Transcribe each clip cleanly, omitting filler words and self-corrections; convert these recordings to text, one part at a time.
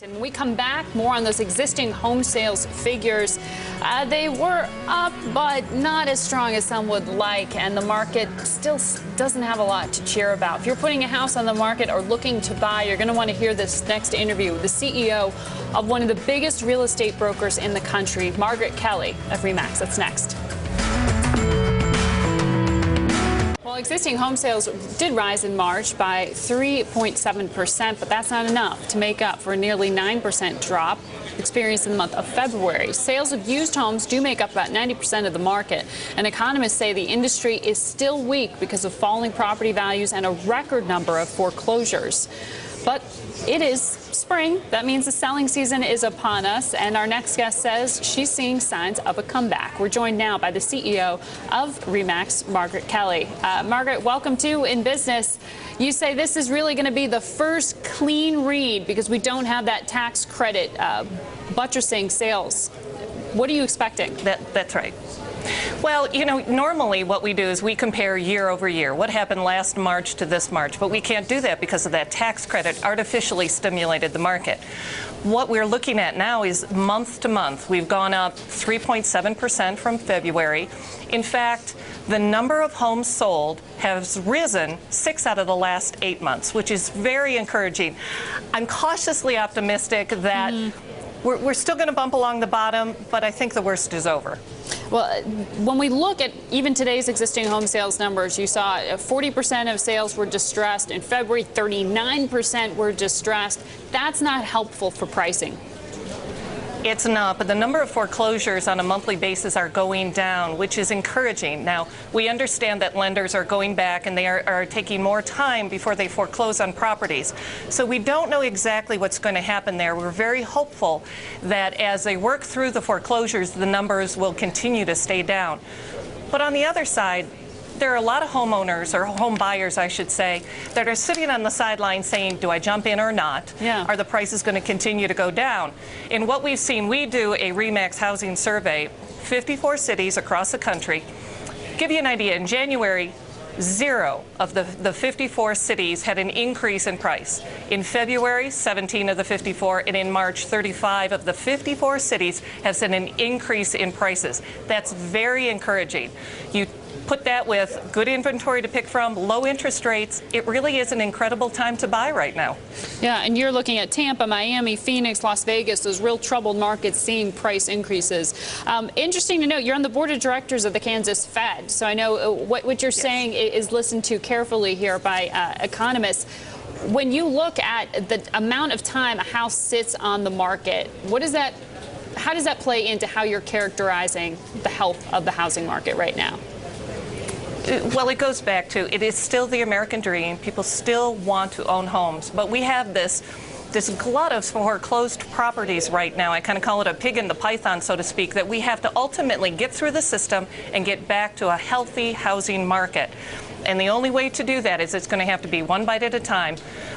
And we come back, more on those existing home sales figures. They were up, but not as strong as some would like, and the market still doesn't have a lot to cheer about. If you're putting a house on the market or looking to buy, you're going to want to hear this next interview with the CEO of one of the biggest real estate brokers in the country, Margaret Kelly of RE/MAX. That's next. Well, existing home sales did rise in March by 3.7%, but that's not enough to make up for a nearly 9% drop experienced in the month of February. Sales of used homes do make up about 90% of the market, and economists say the industry is still weak because of falling property values and a record number of foreclosures. But it is spring. That means the selling season is upon us, and our next guest says she's seeing signs of a comeback. We're joined now by the CEO of RE/MAX, Margaret Kelly. Margaret, welcome to In Business. You say this is really going to be the first clean read because we don't have that tax credit buttressing sales. What are you expecting? That's right. Well, you know, normally what we do is we compare year over year. What happened last March to this March? But we can't do that because of that tax credit artificially stimulated the market. What we're looking at now is month to month. We've gone up 3.7% from February. In fact, the number of homes sold has risen 6 out of the last 8 months, which is very encouraging. I'm cautiously optimistic that we're still going to bump along the bottom, but I think the worst is over. Well, when we look at even today's existing home sales numbers, you saw 40% of sales were distressed. In February, 39% were distressed. That's not helpful for pricing. It's not, but the number of foreclosures on a monthly basis are going down, which is encouraging. Now, we understand that lenders are going back and they are taking more time before they foreclose on properties. So we don't know exactly what's going to happen there. We're very hopeful that as they work through the foreclosures, the numbers will continue to stay down. But on the other side, there are a lot of homeowners, or home buyers, I should say, that are sitting on the sidelines saying, do I jump in or not? Yeah. Are the prices going to continue to go down? And what we've seen, we do a RE/MAX housing survey, 54 cities across the country. Give you an idea, in January, 0 of the 54 cities had an increase in price. In February, 17 of the 54, and in March, 35 of the 54 cities have seen an increase in prices. That's very encouraging. You put that with good inventory to pick from, low interest rates, it really is an incredible time to buy right now. Yeah, and you're looking at Tampa, Miami, Phoenix, Las Vegas, those real troubled markets seeing price increases. Interesting to note, you're on the board of directors of the Kansas Fed, so I know what you're saying is listened to carefully here by economists. When you look at the amount of time a house sits on the market, how does that play into how you're characterizing the health of the housing market right now? Well, it goes back to, it is still the American dream. People still want to own homes, but we have this glut of foreclosed properties right now. I kind of call it a pig in the python, so to speak, that we have to ultimately get through the system and get back to a healthy housing market. And the only way to do that is it's going to have to be one bite at a time.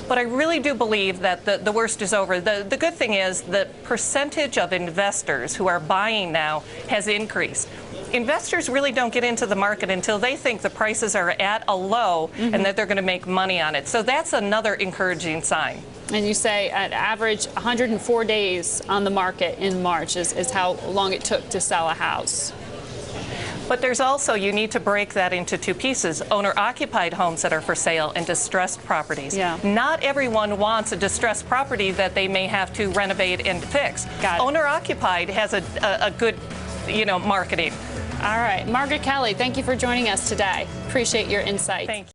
But I really do believe that the worst is over. The good thing is the percentage of investors who are buying now has increased. Investors really don't get into the market until they think the prices are at a low and that they're going to make money on it. So that's another encouraging sign. And you say at average 104 days on the market in March is how long it took to sell a house. But there's also, you need to break that into two pieces, owner-occupied homes that are for sale and distressed properties. Yeah. Not everyone wants a distressed property that they may have to renovate and fix. Owner-occupied has a good, marketing. All right. Margaret Kelly, thank you for joining us today. Appreciate your insight. Thank you.